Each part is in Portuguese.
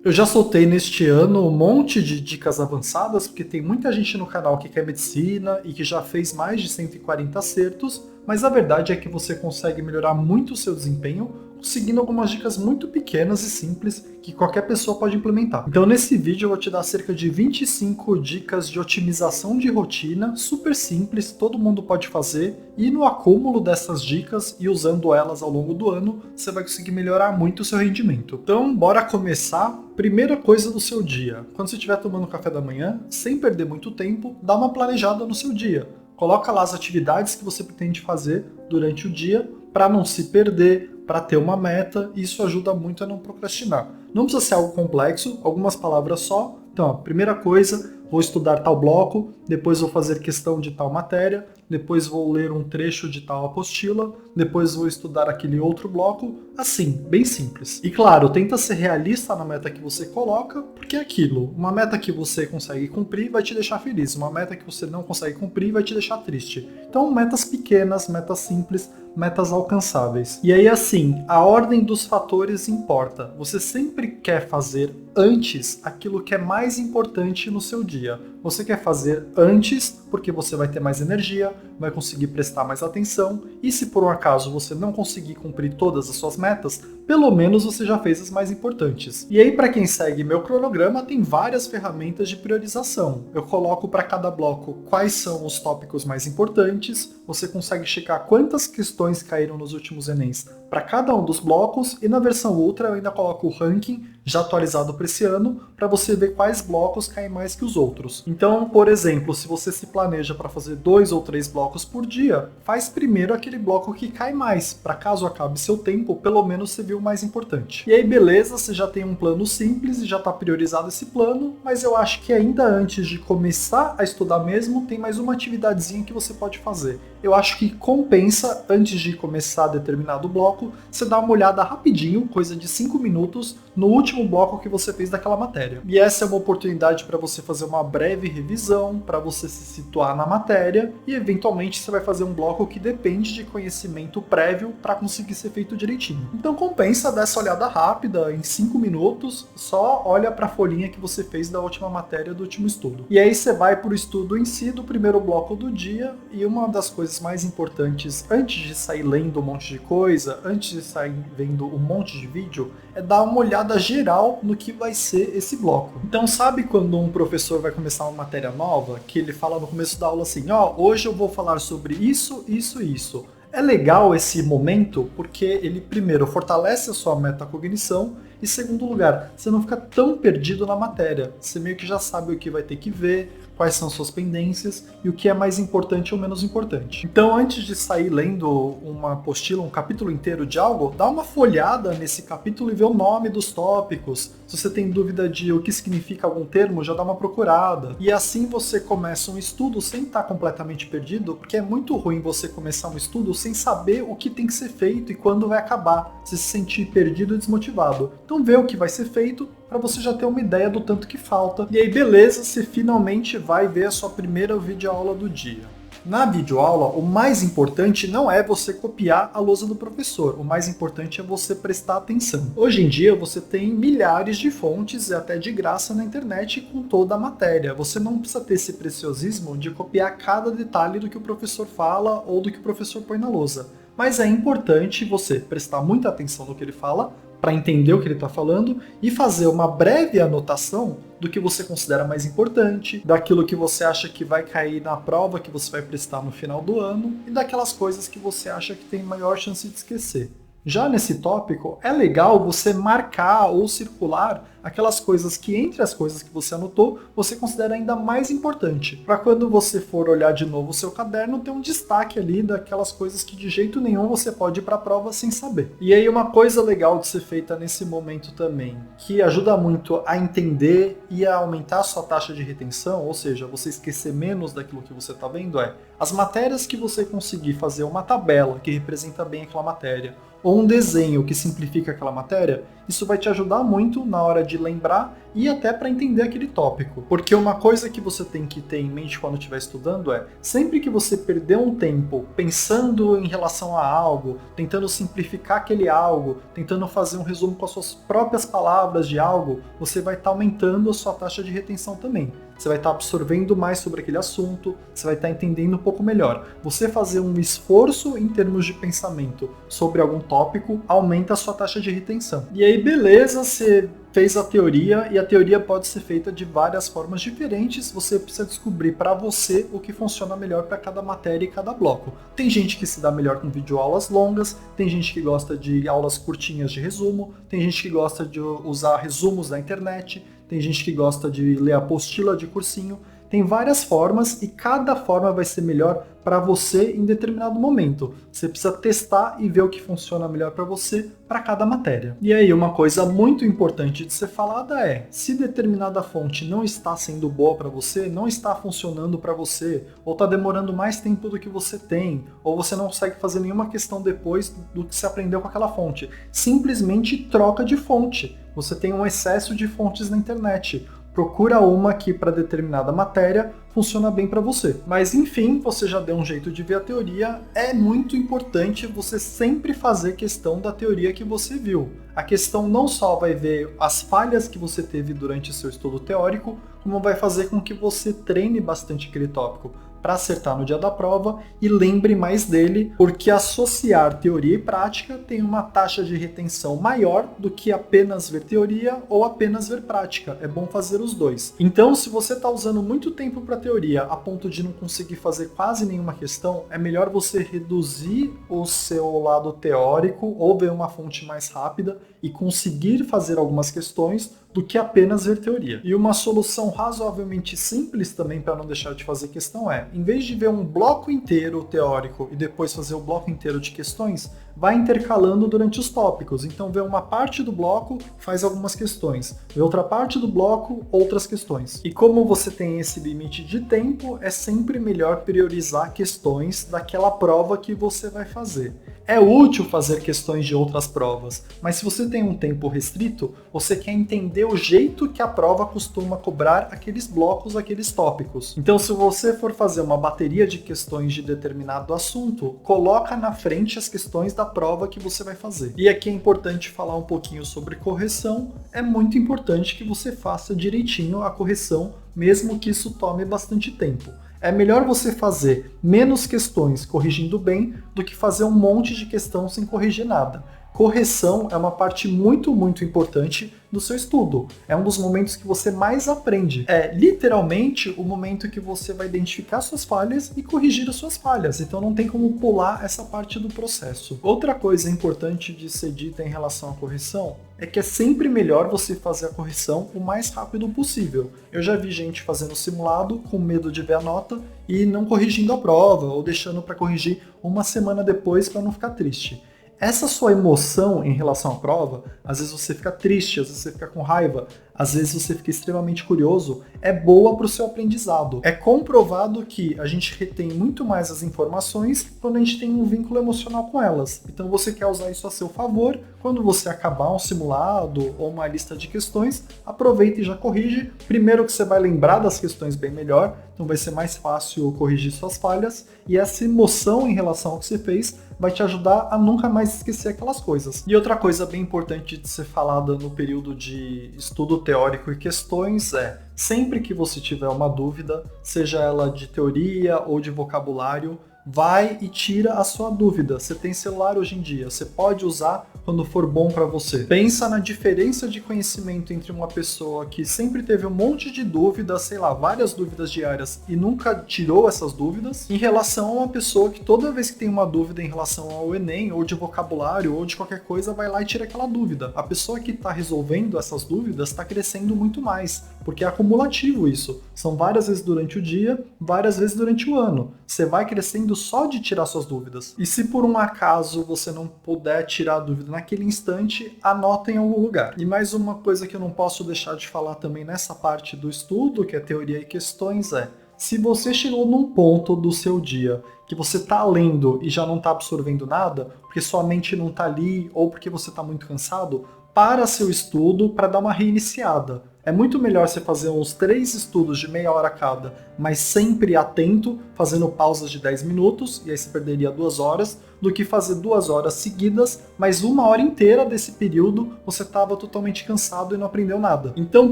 Eu já soltei neste ano um monte de dicas avançadas, porque tem muita gente no canal que quer medicina e que já fez mais de 140 acertos, mas a verdade é que você consegue melhorar muito o seu desempenho seguindo algumas dicas muito pequenas e simples que qualquer pessoa pode implementar. Então nesse vídeo eu vou te dar cerca de 25 dicas de otimização de rotina, super simples, todo mundo pode fazer, e no acúmulo dessas dicas e usando elas ao longo do ano, você vai conseguir melhorar muito o seu rendimento. Então bora começar. Primeira coisa do seu dia. Quando você estiver tomando café da manhã, sem perder muito tempo, dá uma planejada no seu dia. Coloca lá as atividades que você pretende fazer durante o dia para não se perder, para ter uma meta, e isso ajuda muito a não procrastinar. Não precisa ser algo complexo, algumas palavras só. Então, ó, primeira coisa, vou estudar tal bloco, depois vou fazer questão de tal matéria, depois vou ler um trecho de tal apostila, depois vou estudar aquele outro bloco, assim, bem simples. E claro, tenta ser realista na meta que você coloca, porque é aquilo, uma meta que você consegue cumprir vai te deixar feliz, uma meta que você não consegue cumprir vai te deixar triste. Então, metas pequenas, metas simples, metas alcançáveis. E aí assim, a ordem dos fatores importa. Você sempre quer fazer antes aquilo que é mais importante no seu dia. Você quer fazer antes porque você vai ter mais energia, vai conseguir prestar mais atenção, e se por um acaso você não conseguir cumprir todas as suas metas, pelo menos você já fez as mais importantes. E aí, para quem segue meu cronograma, tem várias ferramentas de priorização. Eu coloco para cada bloco quais são os tópicos mais importantes, você consegue checar quantas questões caíram nos últimos Enems para cada um dos blocos, e na versão Ultra eu ainda coloco o ranking já atualizado para esse ano, para você ver quais blocos caem mais que os outros. Então, por exemplo, se você se planeja para fazer 2 ou 3 blocos por dia, faz primeiro aquele bloco que cai mais, para caso acabe seu tempo, pelo menos você viu o mais importante. E aí beleza, você já tem um plano simples e já está priorizado esse plano, mas eu acho que ainda antes de começar a estudar mesmo, tem mais uma atividadezinha que você pode fazer. Eu acho que compensa, antes de começar determinado bloco, você dar uma olhada rapidinho, coisa de 5 minutos, no último bloco que você fez daquela matéria. E essa é uma oportunidade para você fazer uma breve revisão, para você se situar na matéria, e eventualmente você vai fazer um bloco que depende de conhecimento prévio para conseguir ser feito direitinho. Então compensa dar essa olhada rápida, em 5 minutos, só olha para a folhinha que você fez da última matéria do último estudo. E aí você vai para o estudo em si do primeiro bloco do dia, e uma das coisas mais importantes antes de sair lendo um monte de coisa, antes de sair vendo um monte de vídeo, é dar uma olhada geral no que vai ser esse bloco. Então sabe quando um professor vai começar uma matéria nova, que ele fala no começo da aula assim, ó, hoje eu vou falar sobre isso, isso e isso. É legal esse momento porque ele primeiro fortalece a sua metacognição e segundo lugar, você não fica tão perdido na matéria. Você meio que já sabe o que vai ter que ver, quais são suas pendências e o que é mais importante ou menos importante. Então, antes de sair lendo uma apostila, um capítulo inteiro de algo, dá uma folhada nesse capítulo e vê o nome dos tópicos. Se você tem dúvida de o que significa algum termo, já dá uma procurada. E assim você começa um estudo sem estar completamente perdido, porque é muito ruim você começar um estudo sem saber o que tem que ser feito e quando vai acabar, se sentir perdido e desmotivado. Então vê o que vai ser feito, para você já ter uma ideia do tanto que falta. E aí beleza, você finalmente vai ver a sua primeira videoaula do dia. Na videoaula, o mais importante não é você copiar a lousa do professor, o mais importante é você prestar atenção. Hoje em dia você tem milhares de fontes, e até de graça na internet, com toda a matéria. Você não precisa ter esse preciosismo de copiar cada detalhe do que o professor fala ou do que o professor põe na lousa. Mas é importante você prestar muita atenção no que ele fala, para entender o que ele está falando e fazer uma breve anotação do que você considera mais importante, daquilo que você acha que vai cair na prova que você vai prestar no final do ano e daquelas coisas que você acha que tem maior chance de esquecer. Já nesse tópico, é legal você marcar ou circular aquelas coisas que, entre as coisas que você anotou, você considera ainda mais importante. Para quando você for olhar de novo o seu caderno, ter um destaque ali daquelas coisas que de jeito nenhum você pode ir para a prova sem saber. E aí uma coisa legal de ser feita nesse momento também, que ajuda muito a entender e a aumentar a sua taxa de retenção, ou seja, você esquecer menos daquilo que você está vendo, é as matérias que você conseguir fazer uma tabela que representa bem aquela matéria, ou um desenho que simplifica aquela matéria, isso vai te ajudar muito na hora de lembrar e até para entender aquele tópico. Porque uma coisa que você tem que ter em mente quando estiver estudando é, sempre que você perder um tempo pensando em relação a algo, tentando simplificar aquele algo, tentando fazer um resumo com as suas próprias palavras de algo, você vai estar aumentando a sua taxa de retenção também. Você vai estar absorvendo mais sobre aquele assunto, você vai estar entendendo um pouco melhor. Você fazer um esforço em termos de pensamento sobre algum tópico aumenta a sua taxa de retenção. E aí, beleza, você fez a teoria e a teoria pode ser feita de várias formas diferentes. Você precisa descobrir para você o que funciona melhor para cada matéria e cada bloco. Tem gente que se dá melhor com videoaulas longas, tem gente que gosta de aulas curtinhas de resumo, tem gente que gosta de usar resumos da internet, tem gente que gosta de ler apostila de cursinho. Tem várias formas e cada forma vai ser melhor para você em determinado momento. Você precisa testar e ver o que funciona melhor para você para cada matéria. E aí, uma coisa muito importante de ser falada é, se determinada fonte não está sendo boa para você, não está funcionando para você, ou está demorando mais tempo do que você tem, ou você não consegue fazer nenhuma questão depois do que você aprendeu com aquela fonte, simplesmente troca de fonte. Você tem um excesso de fontes na internet. Procura uma que para determinada matéria funciona bem para você. Mas enfim, você já deu um jeito de ver a teoria, é muito importante você sempre fazer questão da teoria que você viu. A questão não só vai ver as falhas que você teve durante seu estudo teórico, como vai fazer com que você treine bastante aquele tópico para acertar no dia da prova e lembre mais dele, porque associar teoria e prática tem uma taxa de retenção maior do que apenas ver teoria ou apenas ver prática. É bom fazer os dois. Então, se você está usando muito tempo para teoria a ponto de não conseguir fazer quase nenhuma questão, é melhor você reduzir o seu lado teórico ou ver uma fonte mais rápida e conseguir fazer algumas questões do que apenas ver teoria. E uma solução razoavelmente simples também para não deixar de fazer questão é, em vez de ver um bloco inteiro teórico e depois fazer o bloco inteiro de questões, vai intercalando durante os tópicos. Então vê uma parte do bloco, faz algumas questões. Vê outra parte do bloco, outras questões. E como você tem esse limite de tempo, é sempre melhor priorizar questões daquela prova que você vai fazer. É útil fazer questões de outras provas, mas se você tem um tempo restrito, você quer entender o jeito que a prova costuma cobrar aqueles blocos, aqueles tópicos. Então, se você for fazer uma bateria de questões de determinado assunto, coloca na frente as questões da prova que você vai fazer. E aqui é importante falar um pouquinho sobre correção. É muito importante que você faça direitinho a correção, mesmo que isso tome bastante tempo. É melhor você fazer menos questões corrigindo bem do que fazer um monte de questão sem corrigir nada. Correção é uma parte muito importante do seu estudo. É um dos momentos que você mais aprende. É literalmente o momento que você vai identificar suas falhas e corrigir as suas falhas. Então não tem como pular essa parte do processo. Outra coisa importante de ser dita em relação à correção é que é sempre melhor você fazer a correção o mais rápido possível. Eu já vi gente fazendo simulado com medo de ver a nota e não corrigindo a prova ou deixando para corrigir uma semana depois para não ficar triste. Essa sua emoção em relação à prova, às vezes você fica triste, às vezes você fica com raiva, às vezes você fica extremamente curioso, é boa para o seu aprendizado. É comprovado que a gente retém muito mais as informações quando a gente tem um vínculo emocional com elas. Então você quer usar isso a seu favor, quando você acabar um simulado ou uma lista de questões, aproveita e já corrige. Primeiro que você vai lembrar das questões bem melhor, então vai ser mais fácil corrigir suas falhas, e essa emoção em relação ao que você fez vai te ajudar a nunca mais esquecer aquelas coisas. E outra coisa bem importante de ser falada no período de estudo teórico e questões é, sempre que você tiver uma dúvida, seja ela de teoria ou de vocabulário, vai e tira a sua dúvida. Você tem celular hoje em dia, você pode usar quando for bom para você. Pensa na diferença de conhecimento entre uma pessoa que sempre teve um monte de dúvidas, sei lá, várias dúvidas diárias e nunca tirou essas dúvidas, em relação a uma pessoa que toda vez que tem uma dúvida em relação ao Enem, ou de vocabulário, ou de qualquer coisa, vai lá e tira aquela dúvida. A pessoa que está resolvendo essas dúvidas está crescendo muito mais, porque é acumulativo isso. São várias vezes durante o dia, várias vezes durante o ano. Você vai crescendo só de tirar suas dúvidas. E se por um acaso você não puder tirar a dúvida naquele instante, anota em algum lugar. E mais uma coisa que eu não posso deixar de falar também nessa parte do estudo, que é teoria e questões, é Se você chegou num ponto do seu dia que você está lendo e já não está absorvendo nada, porque sua mente não está ali ou porque você está muito cansado, para seu estudo para dar uma reiniciada. É muito melhor você fazer uns 3 estudos de meia hora cada, mas sempre atento, fazendo pausas de 10 minutos, e aí você perderia 2 horas, do que fazer 2 horas seguidas, mas 1 hora inteira desse período você estava totalmente cansado e não aprendeu nada. Então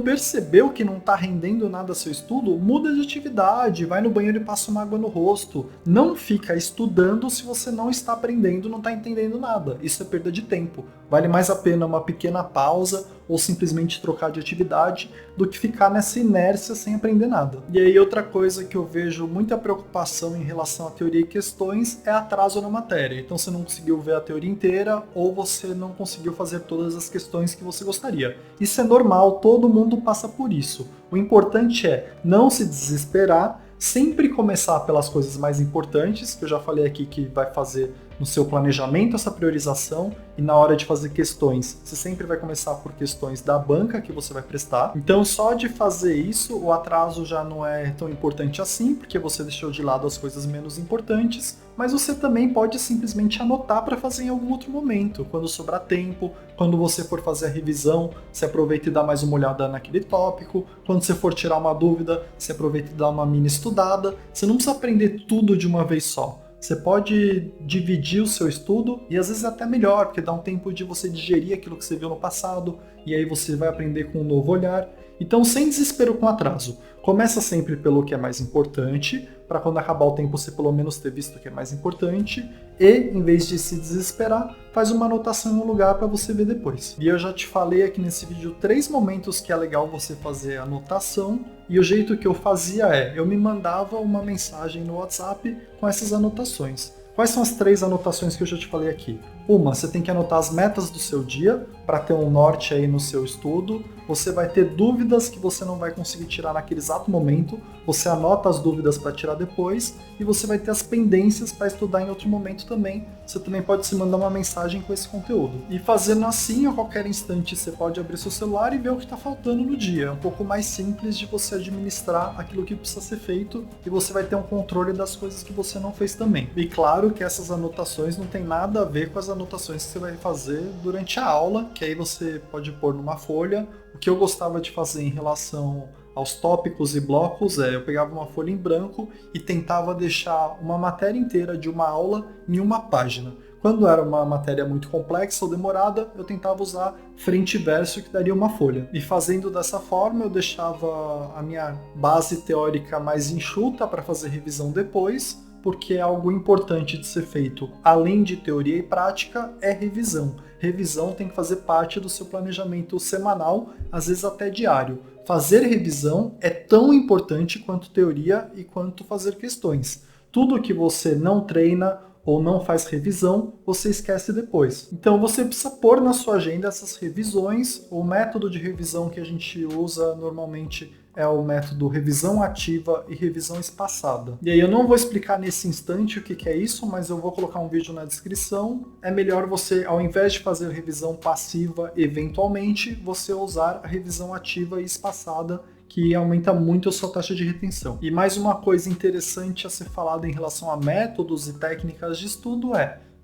percebeu que não está rendendo nada seu estudo? Muda de atividade, vai no banheiro e passa uma água no rosto. Não fica estudando se você não está aprendendo, não está entendendo nada. Isso é perda de tempo. Vale mais a pena uma pequena pausa ou simplesmente trocar de atividade do que ficar nessa inércia sem aprender nada. E aí outra coisa que eu vejo muita preocupação em relação à teoria e questões é atraso na matéria. Então você não conseguiu ver a teoria inteira ou você não conseguiu fazer todas as questões que você gostaria. Isso é normal, todo mundo passa por isso. O importante é não se desesperar, sempre começar pelas coisas mais importantes, que eu já falei aqui que vai fazer no seu planejamento essa priorização, e na hora de fazer questões, você sempre vai começar por questões da banca que você vai prestar. Então só de fazer isso, o atraso já não é tão importante assim, porque você deixou de lado as coisas menos importantes, mas você também pode simplesmente anotar para fazer em algum outro momento, quando sobrar tempo, quando você for fazer a revisão, você aproveita e dá mais uma olhada naquele tópico, quando você for tirar uma dúvida, você aproveita e dá uma mini estudada. Você não precisa aprender tudo de uma vez só. Você pode dividir o seu estudo e às vezes é até melhor, porque dá um tempo de você digerir aquilo que você viu no passado e aí você vai aprender com um novo olhar. Então, sem desespero com atraso. Começa sempre pelo que é mais importante, para quando acabar o tempo você pelo menos ter visto o que é mais importante, e em vez de se desesperar, faz uma anotação em um lugar para você ver depois. E eu já te falei aqui nesse vídeo 3 momentos que é legal você fazer a anotação, e o jeito que eu fazia eu me mandava uma mensagem no WhatsApp com essas anotações. Quais são as 3 anotações que eu já te falei aqui? Uma, você tem que anotar as metas do seu dia para ter um norte aí no seu estudo. Você vai ter dúvidas que você não vai conseguir tirar naquele exato momento. Você anota as dúvidas para tirar depois e você vai ter as pendências para estudar em outro momento também. Você também pode se mandar uma mensagem com esse conteúdo. E fazendo assim, a qualquer instante você pode abrir seu celular e ver o que está faltando no dia. É um pouco mais simples de você administrar aquilo que precisa ser feito e você vai ter um controle das coisas que você não fez também. E claro que essas anotações não tem nada a ver com as anotações que você vai fazer durante a aula, que aí você pode pôr numa folha. O que eu gostava de fazer em relação aos tópicos e blocos eu pegava uma folha em branco e tentava deixar uma matéria inteira de uma aula em uma página. Quando era uma matéria muito complexa ou demorada, eu tentava usar frente e verso, que daria uma folha. E fazendo dessa forma, eu deixava a minha base teórica mais enxuta para fazer revisão depois, porque é algo importante de ser feito, além de teoria e prática, é revisão. Revisão tem que fazer parte do seu planejamento semanal, às vezes até diário. Fazer revisão é tão importante quanto teoria e quanto fazer questões. Tudo que você não treina ou não faz revisão, você esquece depois. Então você precisa pôr na sua agenda essas revisões. O método de revisão que a gente usa normalmente é o método revisão ativa e revisão espaçada. E aí eu não vou explicar nesse instante o que é isso, mas eu vou colocar um vídeo na descrição. É melhor você, ao invés de fazer revisão passiva eventualmente, você usar a revisão ativa e espaçada, que aumenta muito a sua taxa de retenção. E mais uma coisa interessante a ser falada em relação a métodos e técnicas de estudo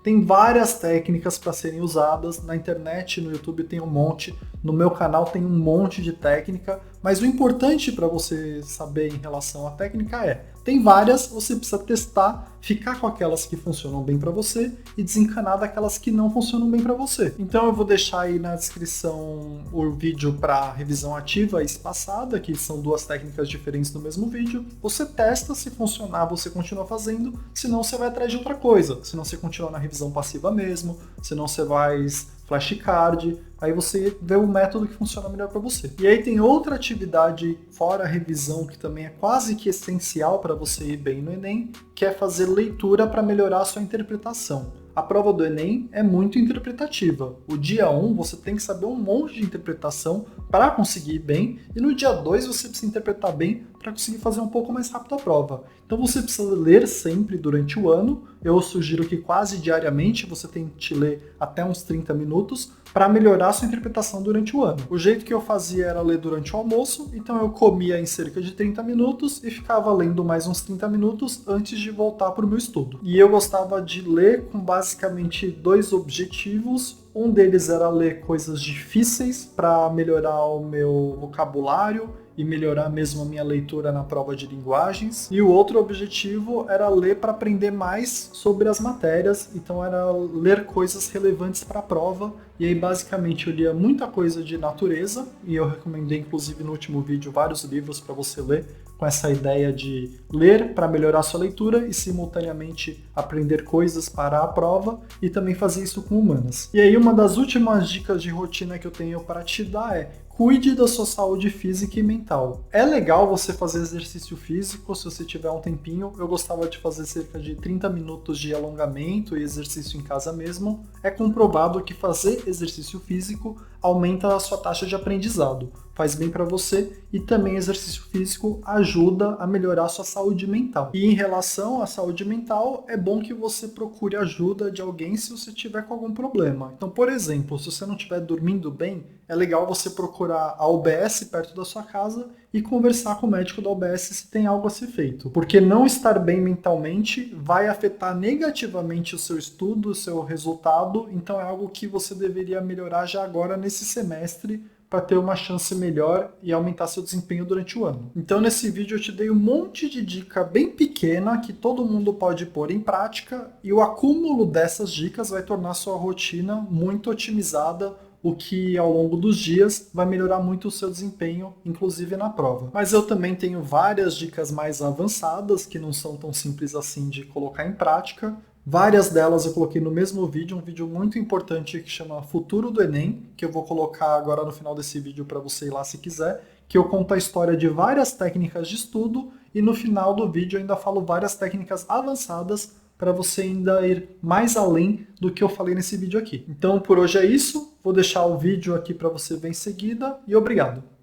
tem várias técnicas para serem usadas. Na internet, no YouTube tem um monte, no meu canal tem um monte de técnica, mas o importante para você saber em relação à técnica tem várias, você precisa testar, ficar com aquelas que funcionam bem para você e desencanar daquelas que não funcionam bem para você. Então eu vou deixar aí na descrição o vídeo para revisão ativa e espaçada, que são 2 técnicas diferentes no mesmo vídeo. Você testa, se funcionar você continua fazendo, senão você vai atrás de outra coisa, senão você continua na revisão passiva mesmo, senão você vai flashcard, aí você vê o método que funciona melhor para você. E aí tem outra atividade fora a revisão que também é quase que essencial para você ir bem no Enem, que é fazer leitura para melhorar a sua interpretação. A prova do Enem é muito interpretativa. O dia 1 você tem que saber um monte de interpretação para conseguir ir bem, e no dia 2 você precisa interpretar bem para conseguir fazer um pouco mais rápido a prova. Então você precisa ler sempre durante o ano. Eu sugiro que quase diariamente você tente ler até uns 30 minutos, para melhorar sua interpretação durante o ano. O jeito que eu fazia era ler durante o almoço, então eu comia em cerca de 30 minutos e ficava lendo mais uns 30 minutos antes de voltar para o meu estudo. E eu gostava de ler com basicamente dois objetivos. Um deles era ler coisas difíceis para melhorar o meu vocabulário e melhorar mesmo a minha leitura na prova de linguagens. E o outro objetivo era ler para aprender mais sobre as matérias, então era ler coisas relevantes para a prova. E aí basicamente eu lia muita coisa de natureza, e eu recomendei inclusive no último vídeo vários livros para você ler, com essa ideia de ler para melhorar sua leitura e simultaneamente aprender coisas para a prova, e também fazer isso com humanas. E aí uma das últimas dicas de rotina que eu tenho para te dar é: cuide da sua saúde física e mental. É legal você fazer exercício físico se você tiver um tempinho. Eu gostava de fazer cerca de 30 minutos de alongamento e exercício em casa mesmo. É comprovado que fazer exercício físico aumenta a sua taxa de aprendizado, faz bem para você, e também exercício físico ajuda a melhorar a sua saúde mental. E em relação à saúde mental, é bom que você procure ajuda de alguém se você tiver com algum problema. Então, por exemplo, se você não estiver dormindo bem, é legal você procurar a UBS perto da sua casa e conversar com o médico da UBS se tem algo a ser feito. Porque não estar bem mentalmente vai afetar negativamente o seu estudo, o seu resultado, então é algo que você deveria melhorar já agora nesse semestre, para ter uma chance melhor e aumentar seu desempenho durante o ano. Então nesse vídeo eu te dei um monte de dica bem pequena que todo mundo pode pôr em prática, e o acúmulo dessas dicas vai tornar sua rotina muito otimizada, o que ao longo dos dias vai melhorar muito o seu desempenho, inclusive na prova. Mas eu também tenho várias dicas mais avançadas que não são tão simples assim de colocar em prática. Várias delas eu coloquei no mesmo vídeo, um vídeo muito importante que chama Futuro do Enem, que eu vou colocar agora no final desse vídeo para você ir lá se quiser, que eu conto a história de várias técnicas de estudo, e no final do vídeo eu ainda falo várias técnicas avançadas para você ainda ir mais além do que eu falei nesse vídeo aqui. Então por hoje é isso, vou deixar o vídeo aqui para você ver em seguida, e obrigado!